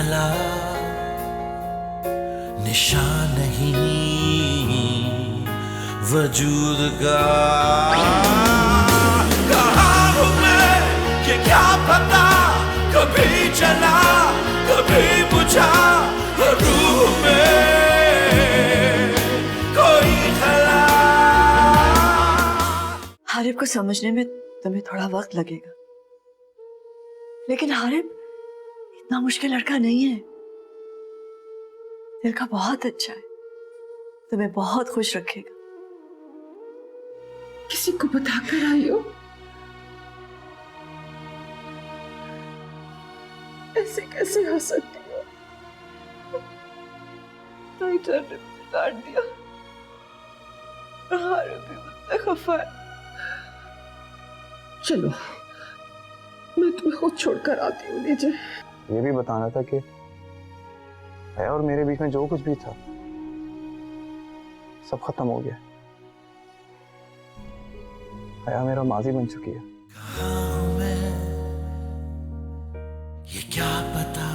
चला निशान नहीं वजूद का। कहाँ हूँ मैं ये क्या पता, कभी चला कभी बुझा रूह में कोई खला। हारिब को समझने में तुम्हें थोड़ा वक्त लगेगा, लेकिन हारिब इतना मुश्किल लड़का नहीं है। दिल का बहुत अच्छा है, तुम्हें बहुत खुश रखेगा। किसी को बताकर आई हो? ऐसे कैसे हो सकती हो? तो ने मुझे डांट दिया और हारिब भी मुझसे खफा है। चलो मैं तुम्हें खुद छोड़कर आती हूँ। लीजिए। ये भी बताना था कि हया और मेरे बीच में जो कुछ भी था सब खत्म हो गया। हया मेरा माजी बन चुकी है। कहाँ हूँ मैं ये क्या पता।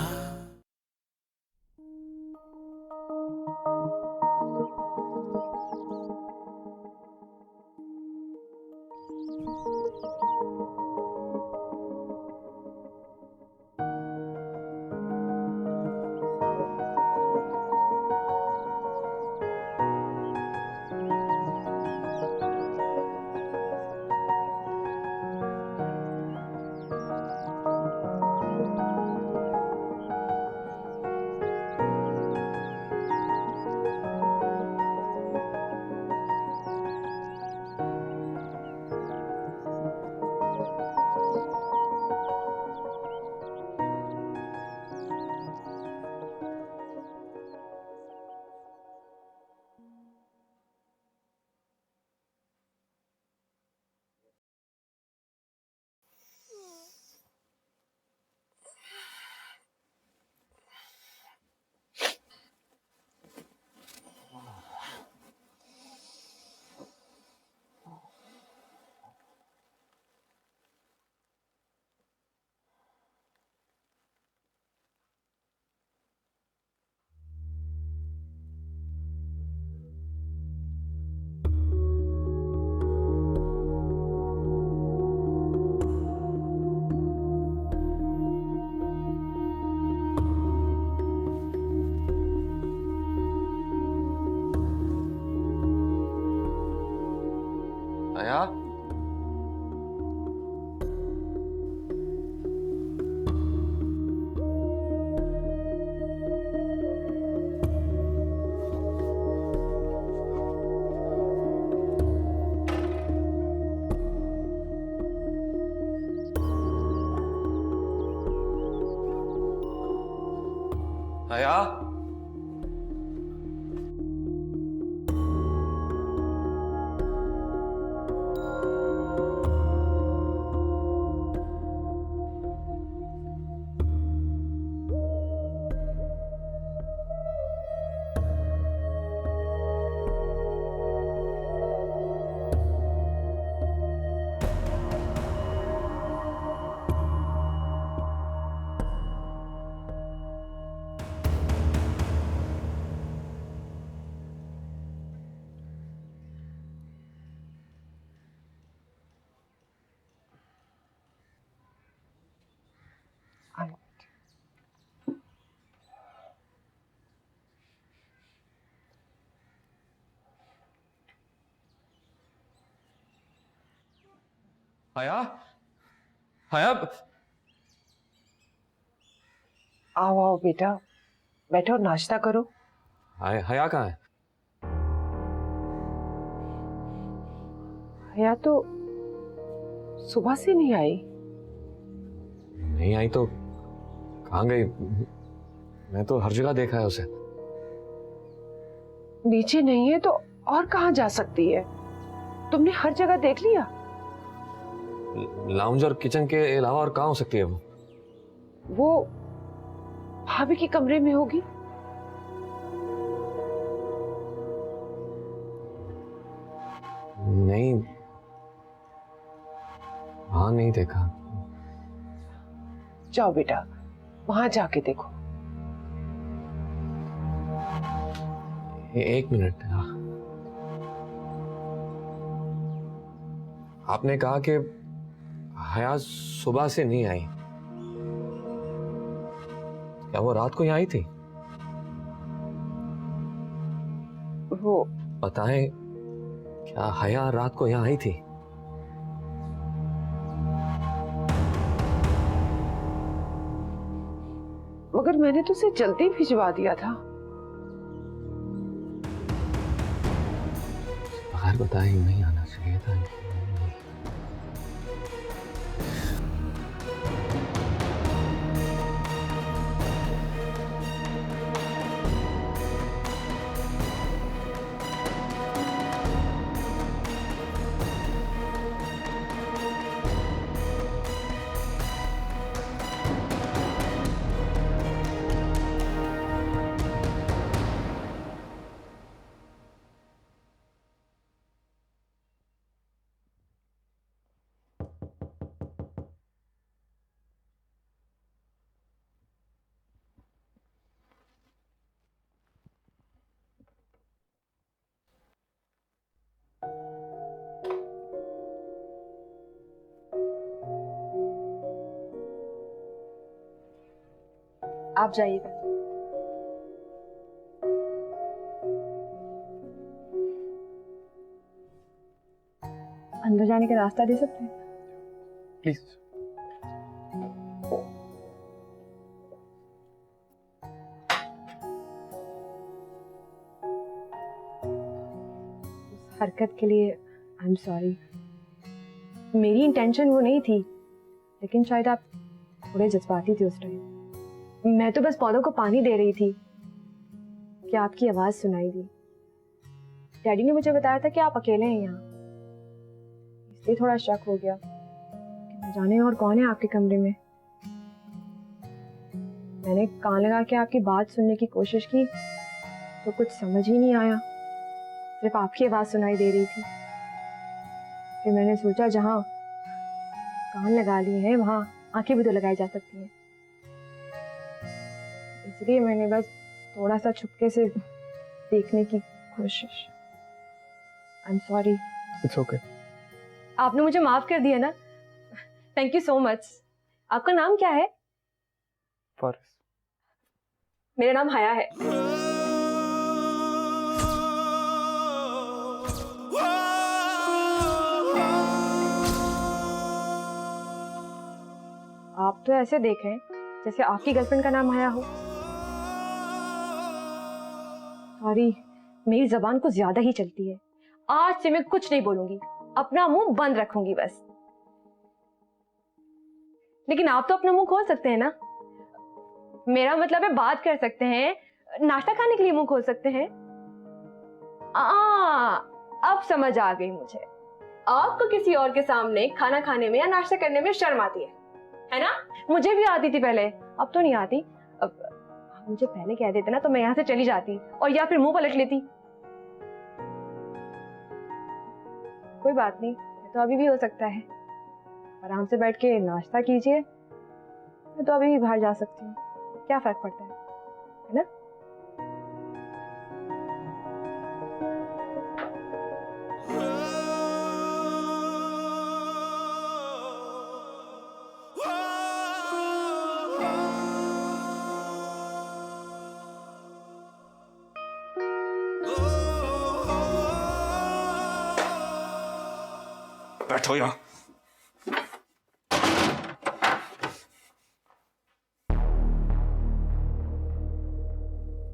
हया, हया, हया, हया। आओ आओ बेटा, बैठो नाश्ता करो। हया कहाँ है? हया तो सुबह से नहीं आई। नहीं आई तो कहाँ गई? मैं तो हर जगह देखा है उसे। नीचे नहीं है तो और कहाँ जा सकती है? तुमने हर जगह देख लिया? लाउंज और किचन के अलावा और कहाँ हो सकती है वो? वो भाभी के कमरे में होगी। नहीं, वहां नहीं देखा। जाओ बेटा, वहां जाके देखो। एक मिनट। आपने कहा कि हया सुबह से नहीं आई, क्या वो रात को यहाँ आई थी? वो बताएं, क्या हया रात को यहाँ आई थी? मगर मैंने तो उसे जल्दी भिजवा दिया था। बगैर बताए ही नहीं आना चाहिए था। आप जाइएगा। अंदर जाने का रास्ता दे सकते हैं? प्लीज। उस हरकत के लिए आई एम सॉरी। मेरी इंटेंशन वो नहीं थी, लेकिन शायद आप थोड़े जज्बाती थे उस टाइम। मैं तो बस पौधों को पानी दे रही थी कि आपकी आवाज सुनाई दी। डैडी ने मुझे बताया था कि आप अकेले हैं यहाँ, इसलिए थोड़ा शक हो गया कि न जाने और कौन है आपके कमरे में। मैंने कान लगा के आपकी बात सुनने की कोशिश की तो कुछ समझ ही नहीं आया, सिर्फ आपकी आवाज सुनाई दे रही थी। फिर मैंने सोचा जहाँ कान लगा लिए हैं वहां आंखें भी तो लगाई जा सकती हैं, इसलिए मैंने बस थोड़ा सा छुपके से देखने की कोशिश। I am sorry. It's okay. आपने मुझे माफ कर दिया ना, थैंक यू सो मच। आपका नाम क्या है? फारिस। मेरा नाम हया है। आप तो ऐसे देख रहे हैं जैसे आपकी गर्लफ्रेंड का नाम हया हो। सॉरी, मेरी जबान कुछ ज्यादा ही चलती है। आज से मैं कुछ नहीं बोलूंगी, अपना मुंह बंद रखूंगी बस। लेकिन आप तो अपना मुंह खोल सकते हैं ना। मेरा मतलब है बात कर सकते हैं, नाश्ता खाने के लिए मुंह खोल सकते हैं। अब समझ आ गई मुझे, आपको किसी और के सामने खाना खाने में या नाश्ता करने में शर्म आती है ना? मुझे भी आती थी पहले, अब तो नहीं आती। अब मुझे पहले कह देते ना तो मैं यहाँ से चली जाती और या फिर मुंह पलट लेती। कोई बात नहीं, तो अभी भी हो सकता है। आराम से बैठ के नाश्ता कीजिए, मैं तो अभी भी बाहर जा सकती हूँ, क्या फर्क पड़ता है ना? बैठो यहाँ।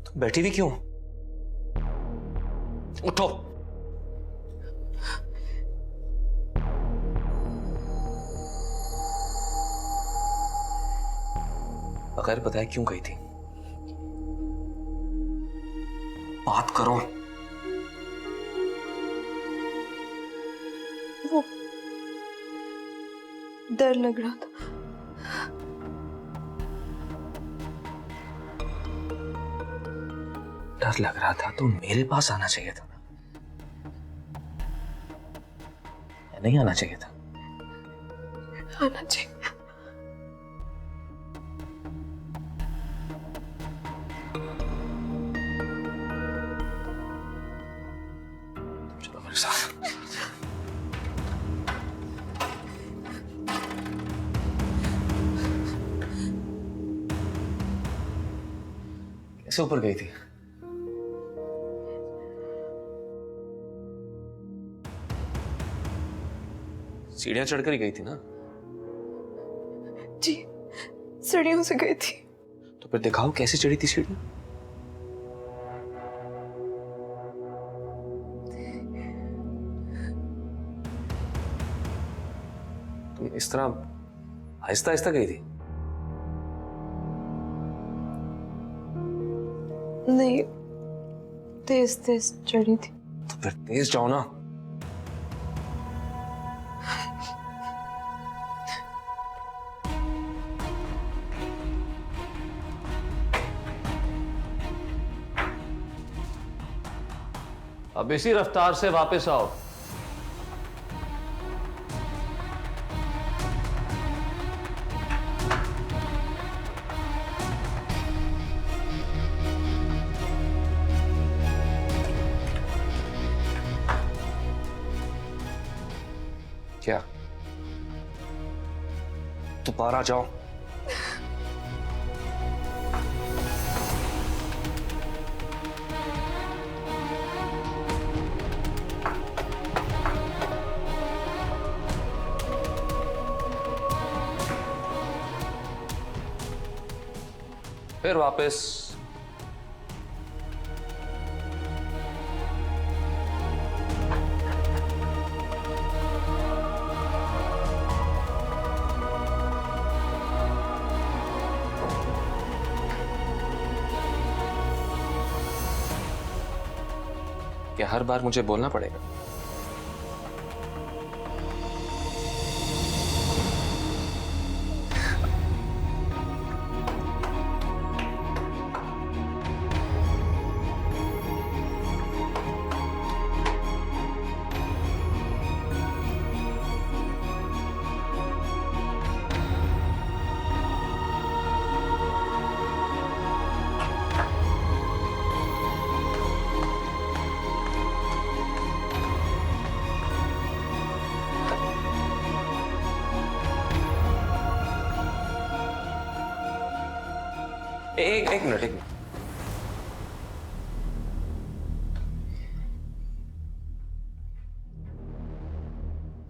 तुम बैठी थी क्यों? उठो। बगैर बताए क्यों गई थी? बात करो। वो डर लग रहा था। डर लग रहा था तो मेरे पास आना चाहिए था ना, या नहीं आना चाहिए था? आना चाहिए। मेरे साथ। कैसे ऊपर गई थी? सीढ़ियां चढ़कर ही गई थी ना? जी, सीढ़ियों से गई थी। तो फिर दिखाओ कैसे चढ़ी थी सीढ़ी। तुम इस तरह आहिस्ता आहिस्ता गई थी? नहीं, तेज तेज चढ़ी थी। तो फिर तेज जाओ ना। अब इसी रफ्तार से वापस आओ। क्या दोबारा जाओ? फिर वापस। क्या हर बार मुझे बोलना पड़ेगा? एक मिनट।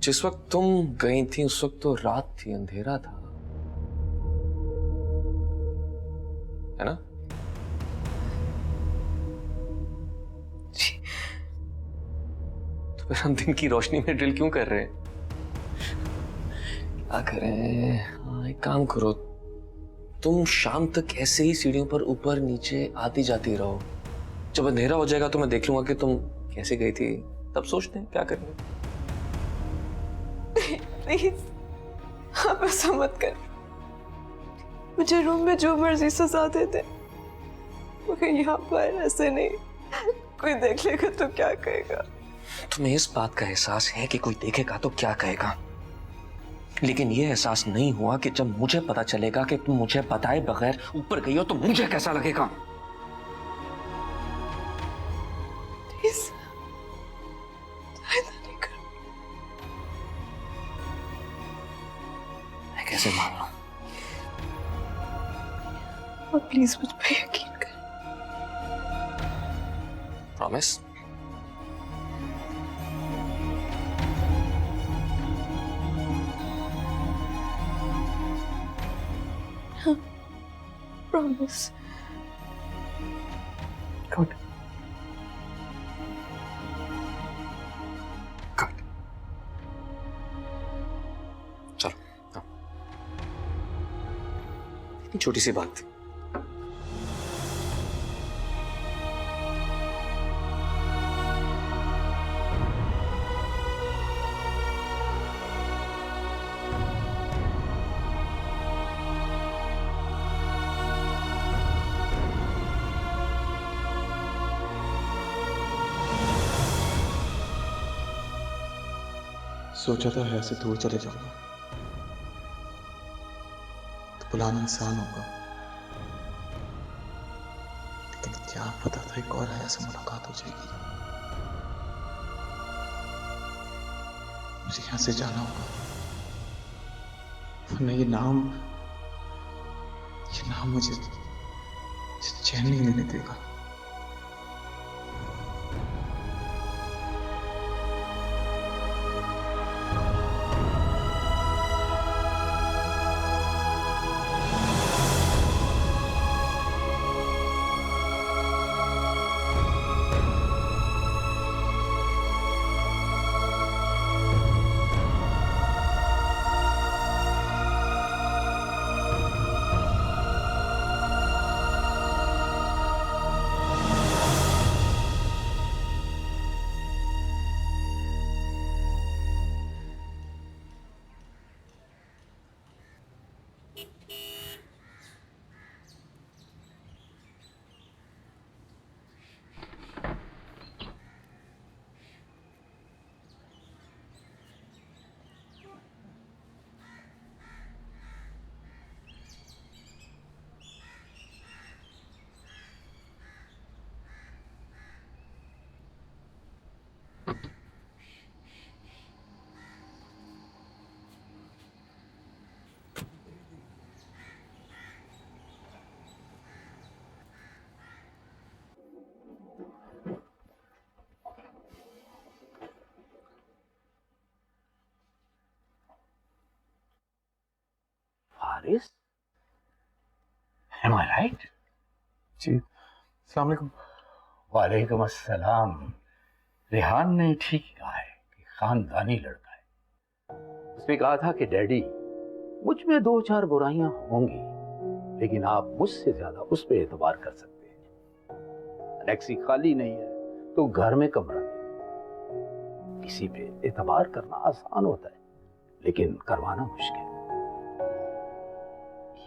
जिस वक्त तुम गई थी उस वक्त तो रात थी, अंधेरा था, है ना? तो फिर हम दिन की रोशनी में ड्रिल क्यों कर रहे हैं? क्या करें? हाँ, एक काम करो, तुम शाम तक ऐसे ही सीढ़ियों पर ऊपर नीचे आती जाती रहो। जब अंधेरा हो जाएगा तो मैं देख लूंगा कि तुम कैसे गई थी, तब सोचते हैं क्या करेंगे। प्लीज, आप ऐसा मत कर। मुझे रूम में जो मर्जी सजा देते, मगर यहाँ पर ऐसे नहीं। कोई देख लेगा तो क्या कहेगा? तुम्हें इस बात का एहसास है कि कोई देखेगा तो क्या कहेगा, लेकिन यह एहसास नहीं हुआ कि जब मुझे पता चलेगा कि तुम मुझे बताए बगैर ऊपर गई हो तो मुझे कैसा लगेगा। प्लीज, ऐसा नहीं कर। मैं कैसे मान लूं? और प्लीज मुझ पर यकीन कर। प्रॉमिस? प्रॉमिस। Good good. चलो आओ। इतनी छोटी सी बात थी। सोचा था है से दूर चले जाऊंगा तो बुलाना इंसान होगा, लेकिन क्या पता था एक और है से मुलाकात हो जाएगी। मुझे यहाँ से जाना होगा, वरना ये नाम मुझे चैन नहीं लेने देगा। Haris? Am I right? जी, अस्सलाम वालेकुम। वालेकुम अस्सलाम। रेहान ने ठीक कहा है कि खानदानी लड़का है। उसने कहा था कि डैडी, मुझ में 2-4 बुराइयां होंगी, लेकिन आप मुझसे ज्यादा उस पर एतबार कर सकते हैं। टैक्सी खाली नहीं है तो घर में कमरा नहीं। किसी पे एतबार करना आसान होता है, लेकिन करवाना मुश्किल।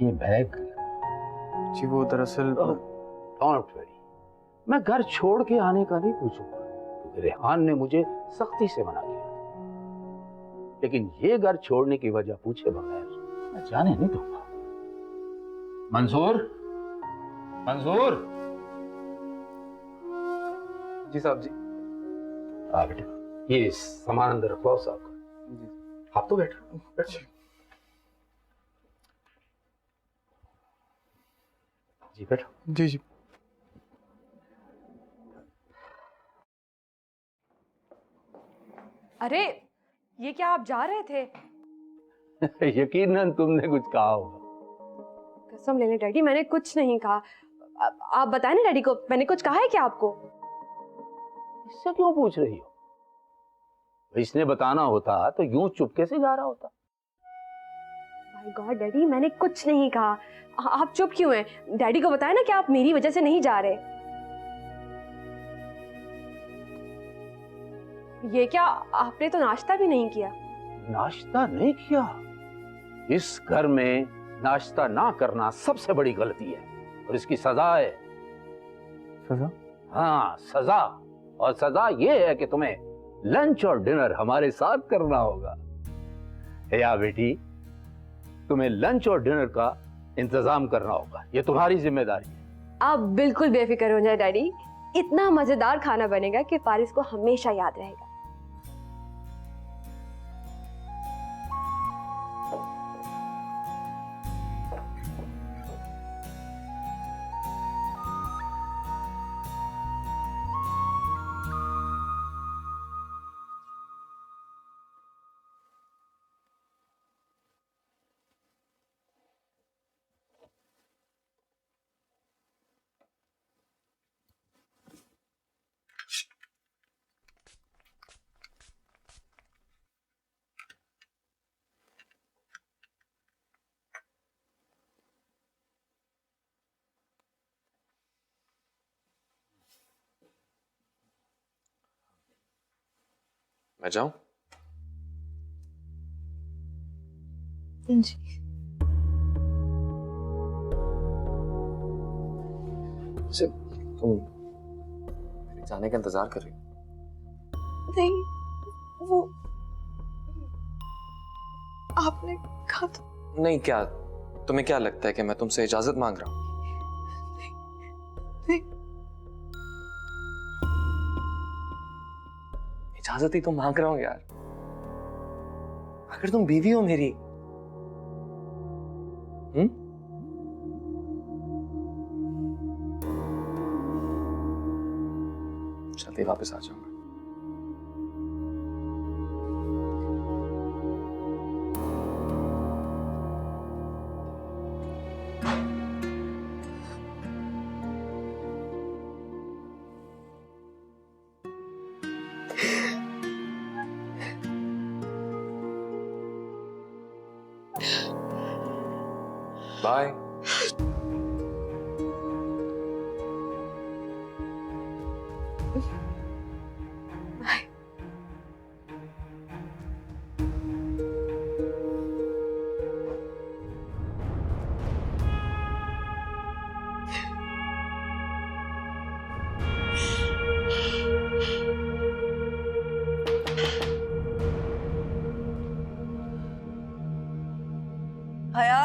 ये बैग जी वो दरअसल डोंट वरी, मैं घर छोड़ के आने का नहीं पूछूंगा, क्योंकि रेहान ने मुझे सख्ती से मना किया। लेकिन ये घर छोड़ने की वजह पूछे बगैर मैं जाने नहीं दूंगा। मंसूर, मंसूर। जी साहब जी। आ बेटा, ये सामान अंदर रखवाओ साहब का। जी आप तो बैठो, बैठो। जी बैठो। जी जी। अरे ये क्या आप जा रहे थे? यकीनन तुमने कुछ कहा होगा। कसम ले ले डैडी, मैंने कुछ नहीं कहा। आप बताएं ना डैडी को, मैंने कुछ कहा है क्या आपको? इससे क्यों पूछ रही हो? इसने बताना होता तो यूं चुपके से जा रहा होता। माय गॉड डैडी, मैंने कुछ नहीं कहा। आप चुप क्यों हैं? डैडी को बताएं ना कि आप मेरी वजह से नहीं जा रहे। ये क्या, आपने तो नाश्ता भी नहीं किया? नाश्ता नहीं किया? इस घर में नाश्ता ना करना सबसे बड़ी गलती है, और इसकी सजा है। सजा? हाँ, सजा। और सजा ये है कि तुम्हें लंच और डिनर हमारे साथ करना होगा। या बेटी, तुम्हें लंच और डिनर का इंतजाम करना होगा, ये तुम्हारी जिम्मेदारी है। आप बिल्कुल बेफिक्र हो जाए डैडी, इतना मजेदार खाना बनेगा कि फारिस को हमेशा याद रहेगा। मैं जाऊं? जी। वैसे तुम मेरे जाने का इंतजार कर रही हो? नहीं, वो आपने कहा तो। नहीं, क्या तुम्हें क्या लगता है कि मैं तुमसे इजाजत मांग रहा हूं? नहीं। इजाजत ही तो मांग रहा हूं यार। आखिर तुम बीवी हो मेरी। जल्दी वापस आ जाऊंगा। बाय। हया,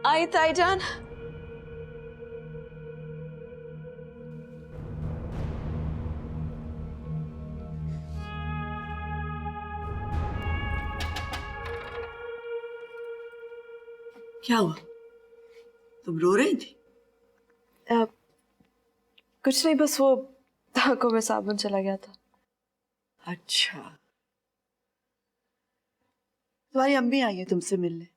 आई ताईजान। क्या हुआ? तुम रो रही थी? कुछ नहीं, बस वो आंखों में साबुन चला गया था। अच्छा, तुम्हारी अम्मी आई है तुमसे मिलने,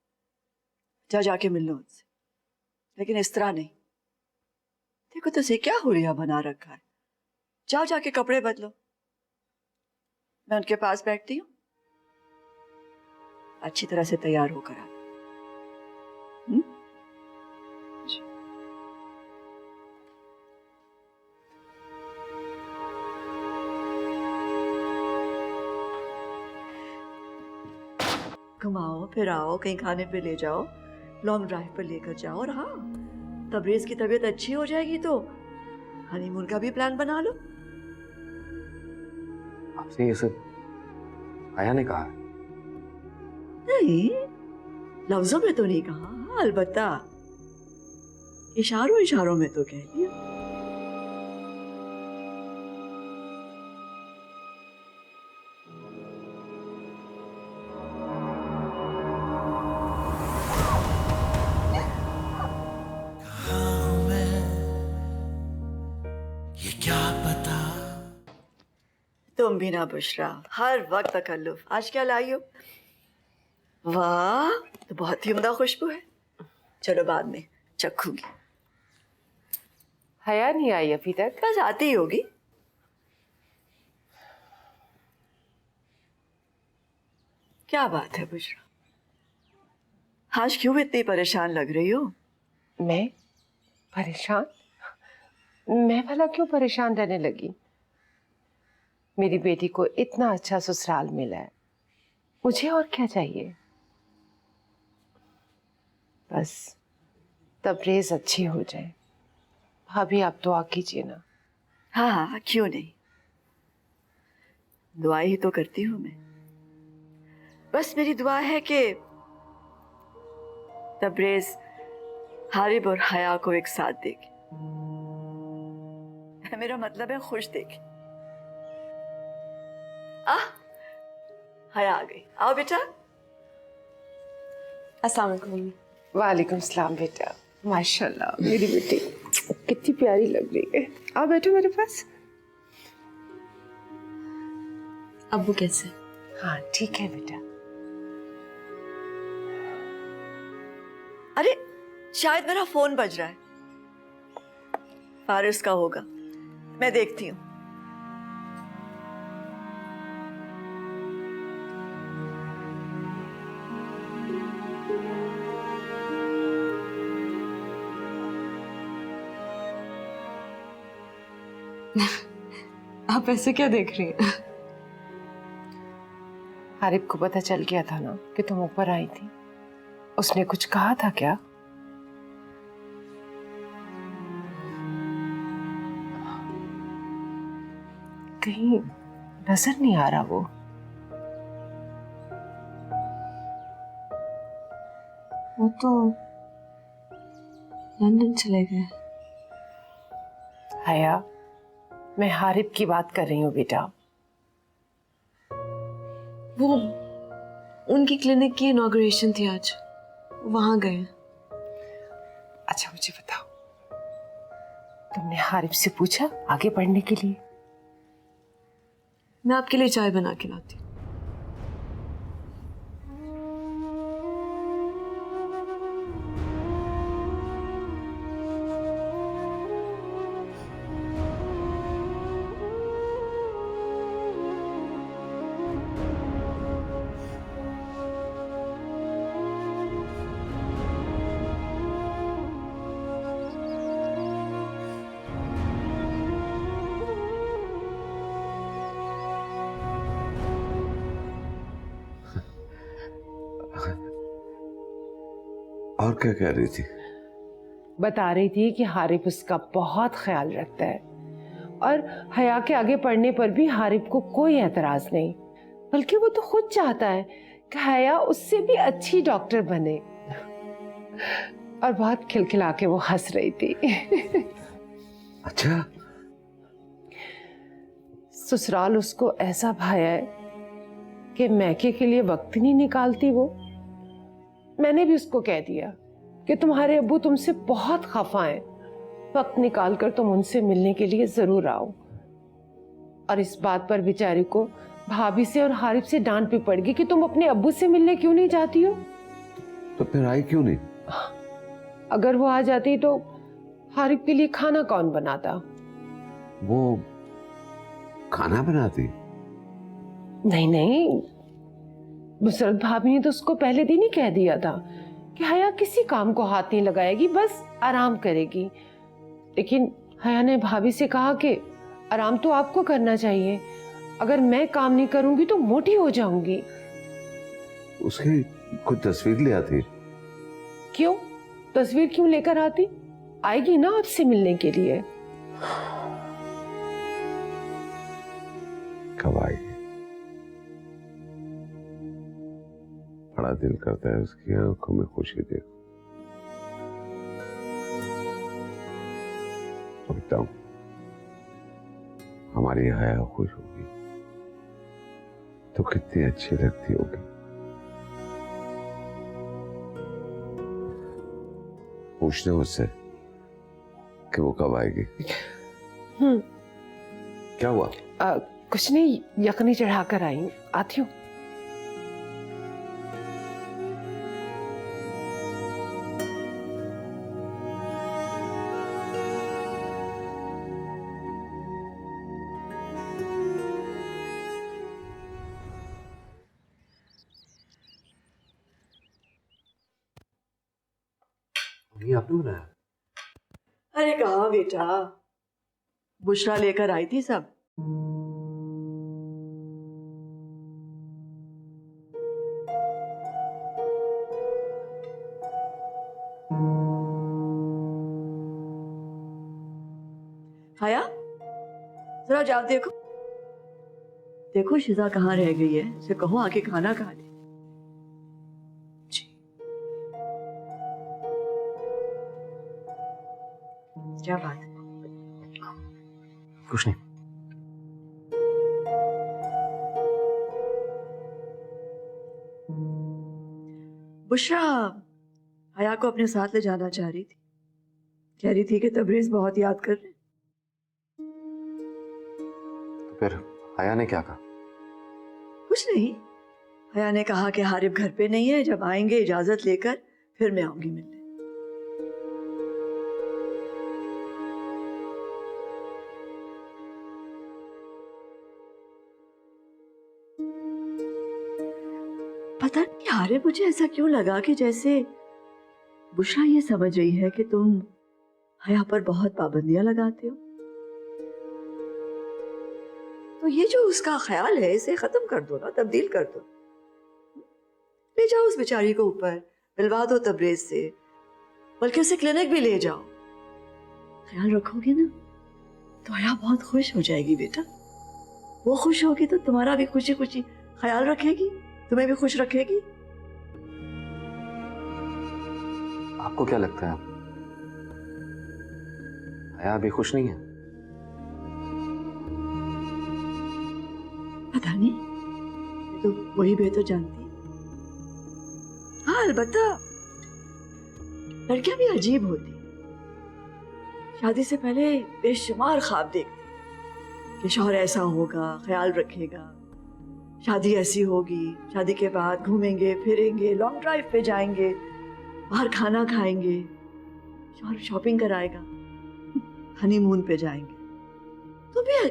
जाके मिल लो उनसे, लेकिन इस तरह नहीं। देखो तुझे क्या हुलिया बना रखा है, जाके कपड़े बदलो। मैं उनके पास बैठती हूँ, अच्छी तरह से तैयार होकर आ। घुमाओ फिराओ, कहीं खाने पे ले जाओ, लॉन्ग ड्राइव पर लेकर जाओ। और हाँ, तबरेज की तबीयत अच्छी हो जाएगी तो हनीमून का भी प्लान बना लो। आपसे ये सब आया ने कहा? नहीं, लफ्जों में तो नहीं कहा, हाँ, अलबत्ता इशारों इशारों में तो कह दिया। तुम भी ना बुशरा, हर वक्त तकल्लुफ। आज क्या लाई हो? वाह, तो बहुत ही उम्दा खुशबू है। चलो बाद में चखूंगी। हया नहीं आई अभी तक? बस आती ही होगी। क्या बात है बुशरा, आज क्यों इतनी परेशान लग रही हो? मैं परेशान? मैं भला क्यों परेशान रहने लगी? मेरी बेटी को इतना अच्छा ससुराल मिला है, मुझे और क्या चाहिए? बस तबरेज अच्छी हो जाए। भाभी आप दुआ कीजिए ना। हाँ हाँ, क्यों नहीं, दुआ ही तो करती हूँ मैं। बस मेरी दुआ है कि तबरेज हारिब और हया को एक साथ देखे। मेरा मतलब है खुश देखे। हया आ गई, आओ बेटा। अस्सलाम वालेकुम मम्मी। वालेकुम सलाम बेटा। माशाल्लाह मेरी बेटी कितनी प्यारी लग रही है। आओ बैठो मेरे पास। अब्बू कैसे? हाँ ठीक है बेटा। अरे शायद मेरा फोन बज रहा है, फारिस का होगा, मैं देखती हूँ। आप ऐसे क्या देख रही हैं? हारिब को पता चल गया था ना कि तुम ऊपर आई थी, उसने कुछ कहा था क्या? कहीं नजर नहीं आ रहा वो तो लंदन चले गए। हया, मैं हारिब की बात कर रही हूँ बेटा। वो उनकी क्लिनिक की इनॉग्रेशन थी आज, वहां गए। अच्छा मुझे बताओ, तुमने हारिब से पूछा आगे पढ़ने के लिए? मैं आपके लिए चाय बना के लाती हूँ। और क्या कह रही थी? बता रही थी कि हारिब उसका बहुत ख्याल रखता है और हया के आगे पढ़ने पर भी हारिब को कोई एतराज नहीं, बल्कि वो तो खुद चाहता है कि हया उससे भी अच्छी डॉक्टर बने। और बहुत खिलखिला के वो हंस रही थी। अच्छा, ससुराल उसको ऐसा भाया है कि मैके के लिए वक्त ही नहीं निकालती वो। मैंने भी उसको कह दिया कि तुम्हारे अब्बू तुमसे बहुत खफा हैं, वक्त निकाल कर तुम उनसे मिलने के लिए जरूर आओ। और इस बात पर बेचारी को भाभी से और हारिब से डांट भी पड़ गई कि तुम अपने अब्बू से मिलने क्यों नहीं जाती हो। तो फिर आई क्यों नहीं? अगर वो आ जाती तो हारिब के लिए खाना कौन बनाता? वो खाना बनाती? नहीं नहीं, मुसरत भाभी ने तो उसको पहले दिन ही कह दिया था कि हया किसी काम को हाथ नहीं लगाएगी, बस आराम करेगी। लेकिन हया ने भाभी से कहा कि आराम तो आपको करना चाहिए, अगर मैं काम नहीं करूंगी तो मोटी हो जाऊंगी। उसकी कोई तस्वीर ले आती? क्यों? तस्वीर क्यों लेकर आती? आएगी ना आपसे मिलने के लिए। कब आएगी? बड़ा दिल करता है उसकी आंखों में खुशी देखो। सोचता हूं हमारी हया खुश होगी तो कितनी अच्छी लगती होगी। पूछने उससे कि वो कब आएगी। क्या हुआ? कुछ नहीं, यखनी चढ़ाकर आई, आती हूँ। ये आपने बनाया? अरे कहाँ बेटा, बुशरा लेकर आई थी सब। हया, जरा जाओ देखो, देखो शिजा कहाँ रह गई है, उसे कहो आके खाना खा ले। क्या बात है? कुछ नहीं। बुशरा हया को अपने साथ ले जाना चाह रही थी, कह रही थी कि तबरेज बहुत याद कर रहे। तो फिर हया ने क्या कहा? कुछ नहीं, हया ने कहा कि हारिब घर पे नहीं है, जब आएंगे इजाजत लेकर फिर मैं आऊंगी मिलने। पता नहीं हारिब, मुझे ऐसा क्यों लगा कि जैसे बुशरा ये समझ रही है कि तुम हया पर बहुत पाबंदियां लगाते हो। तो ये जो उसका ख्याल है इसे खत्म कर दो ना, तब्दील कर दो। ले जाओ उस बेचारी को ऊपर, मिलवा दो तबरेज से, बल्कि उसे क्लिनिक भी ले जाओ। ख्याल रखोगे ना तो हया बहुत खुश हो जाएगी बेटा। वो खुश होगी तो तुम्हारा भी खुशी खुशी ख्याल रखेगी, तुम्हें भी खुश रखेगी। आपको क्या लगता है हया अभी खुश नहीं है? पता नहीं, ये तो वही बेहतर जानती है। हाँ अलबत्ता लड़कियां भी अजीब होती, शादी से पहले बेशुमार ख्वाब देखती कि शौहर ऐसा होगा, ख्याल रखेगा, शादी ऐसी होगी, शादी के बाद घूमेंगे फिरेंगे, लॉन्ग ड्राइव पे जाएंगे, बाहर खाना खाएंगे, शौहर शॉपिंग कराएगा, हनीमून पे जाएंगे। तो भी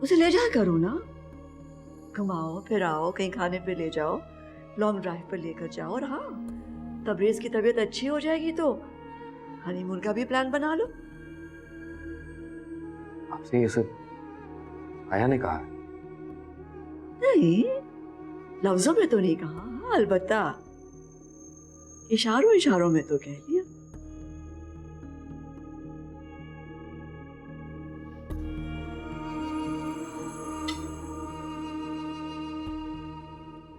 उसे ले जाया करो ना, घुमाओ फिराओ, कहीं खाने पे ले जाओ, लॉन्ग ड्राइव पर लेकर जाओ। और हाँ, तबरेज की तबीयत अच्छी हो जाएगी तो हनीमून का भी प्लान बना लो। आपसे ये सब आया ने कहा? नहीं, लफ्जों में तो नहीं कहा, हाँ अलबत्ता इशारों इशारों में तो कह दिया।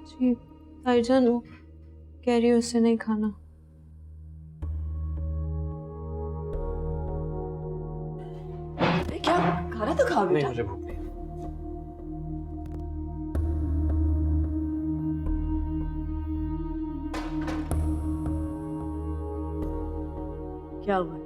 जी भाईजान, वो कह रही है उससे नहीं खाना। क्या खाना तो खाओ नहीं, बेटा। मुझे भूख नहीं। क्या हुआ?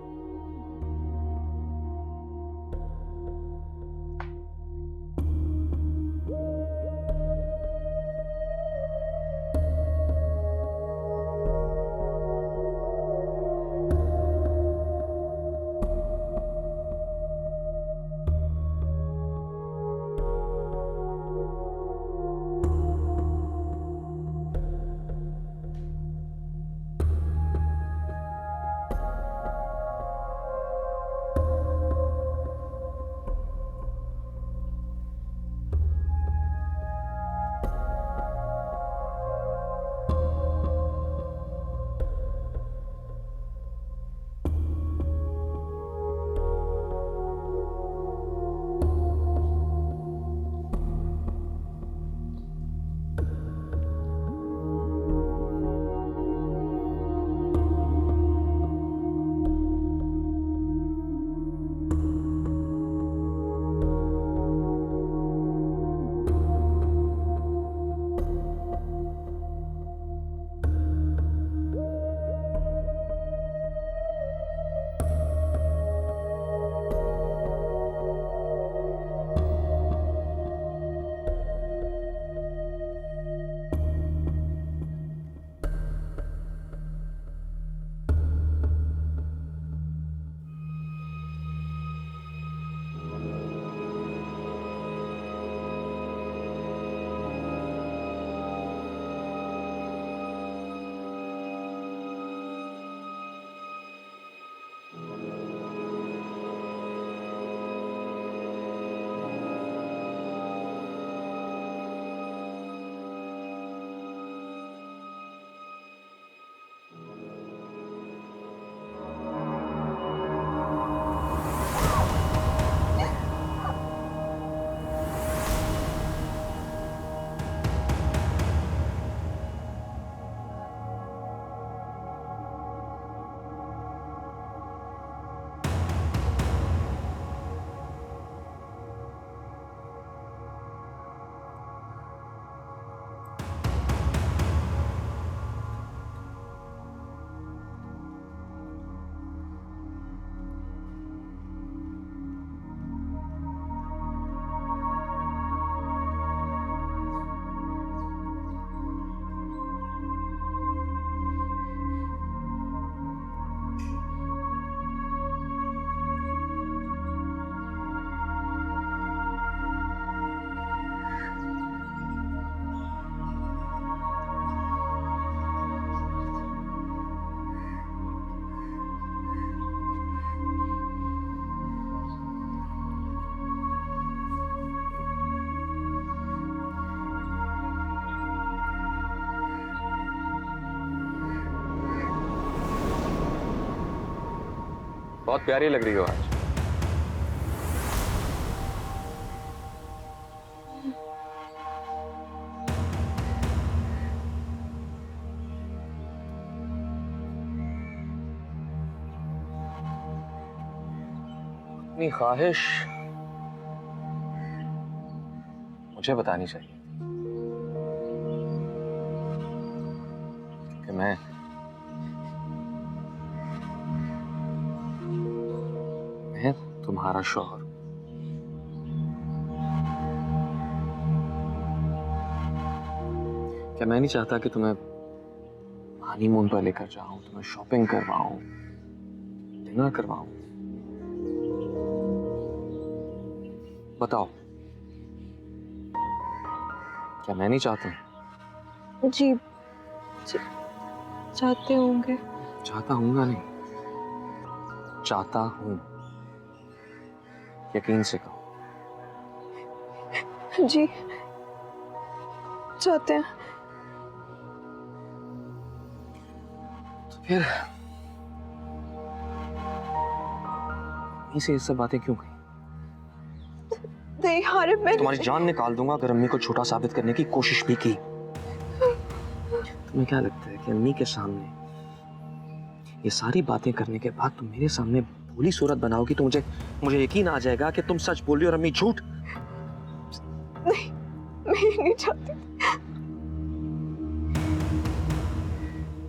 बहुत प्यारी लग रही हो आज। अपनी ख्वाहिश मुझे बतानी चाहिए। मैं तुम्हारा शौहर। क्या मैं नहीं चाहता कि तुम्हें हनीमून पर लेकर जाऊं, तुम्हें शॉपिंग करवाऊं, डिनर करवाऊं? बताओ, क्या मैं नहीं चाहता? जी, जी चाहते होंगे। चाहता हूंगा नहीं, चाहता हूं। यकीन से कहो। जी चाहते हैं। तो फिर इसे ये सब बातें क्यों कही? नहीं हारिब, मैं तुम्हारी जान निकाल दूंगा अगर अम्मी को झूठा साबित करने की कोशिश भी की। तुम्हें क्या लगता है कि अम्मी के सामने ये सारी बातें करने के बाद तुम मेरे सामने भोली सूरत बनाओगी तो मुझे यकीन आ जाएगा कि तुम सच बोल रही हो और अम्मी झूठ? नहीं, मैं नहीं चाहती।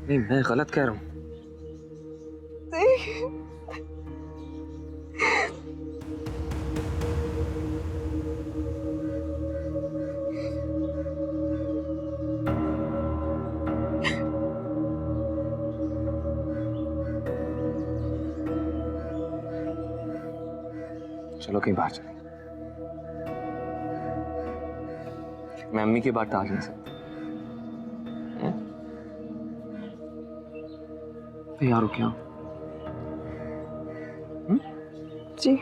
नहीं, मैं गलत कह रहा हूं। नहीं, चलो कहीं बाहर चलें। मैं अम्मी की बात टाल नहीं सकता। तैयार हो क्या? जी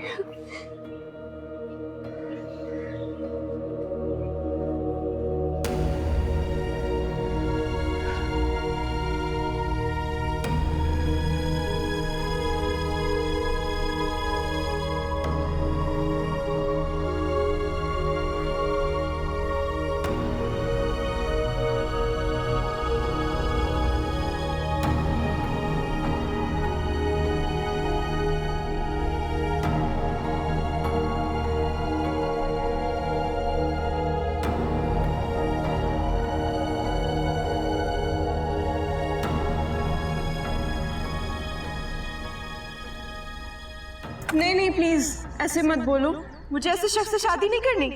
नहीं नहीं प्लीज ऐसे मत बोलो, मुझे ऐसे शख्स से शादी नहीं करनी।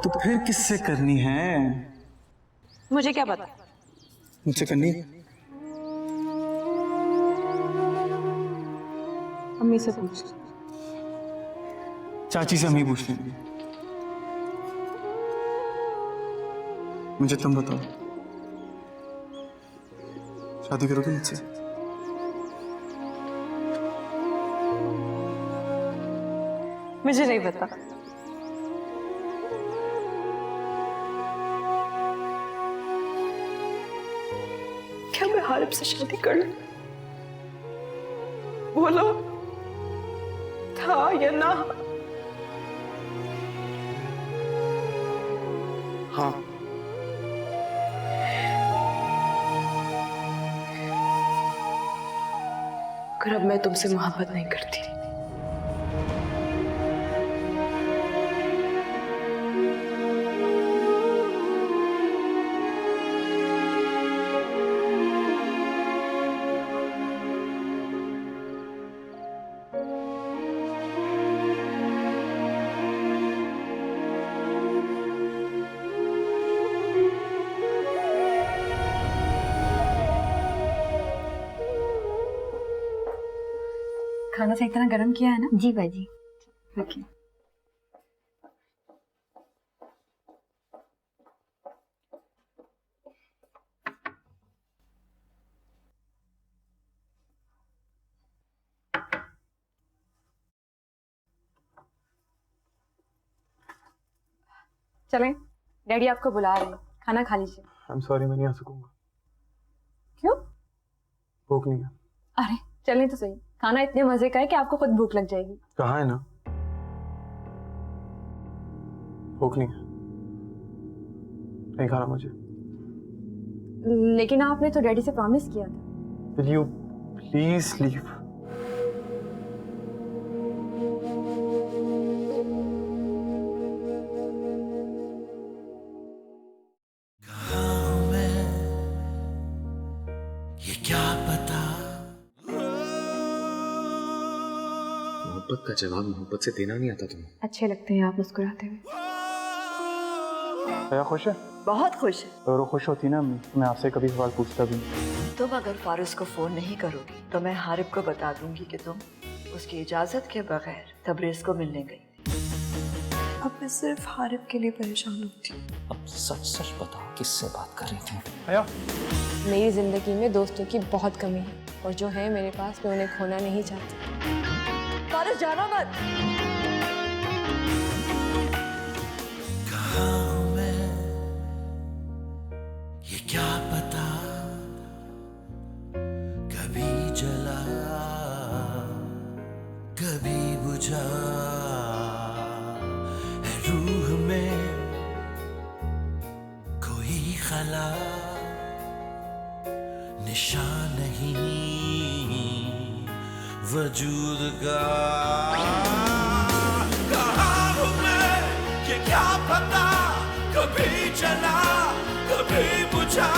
तो फिर किससे करनी है? मुझे क्या पता। मुझसे करनी है? अम्मी से पूछ। चाची से हम ही पूछ लेंगे। मुझे तुम बताओ, शादी करोगे मुझसे? मुझे नहीं पता। क्या मैं हारिब से शादी कर लूं? बोलो, था या ना? हाँ। अगर अब मैं तुमसे मोहब्बत नहीं करती खाना सही तरह गर्म किया है ना? जी बाजी। रखिए। चलें, डैडी आपको बुला रहे हैं, खाना खा लीजिए। आई एम सॉरी, मैं नहीं आ सकूंगा। क्यों? भूख नहीं है। अरे चलें तो सही, खाना इतने मजे का है कि आपको खुद भूख लग जाएगी। कहाँ है ना? भूख नहीं है, नहीं खाना मुझे। लेकिन आपने तो डैडी से प्रॉमिस किया था। Will you please leave? मोहब्बत का जवाब मोहब्बत से देना नहीं आता तुम्हें? अच्छे लगते हैं आप मुस्कुराते हुए। भैया खुश है? बहुत खुश है। और वो खुश होती ना अम्मी, मैं आपसे कभी सवाल पूछता भी नहीं। तुम अगर फारिस को फोन नहीं करोगी तो मैं हारिब को बता दूंगी कि तुम उसकी इजाजत के बगैर तबरेज को मिलने गई। अब मैं सिर्फ हारिब के लिए परेशान होती हूँ। अब सच सच बताओ किससे बात कर रही थी? भैया मेरी जिंदगी में दोस्तों की बहुत कमी है और जो है मेरे पास मैं उन्हें खोना नहीं चाहती। फारिस जाना मत। कहाँ हूँ मैं ये क्या पता, कभी जला कभी बुझा है रूह में कोई खला, निशान नहीं वजूद का। कहाँ हूँ मैं ये क्या पता, कभी जला कभी बुझा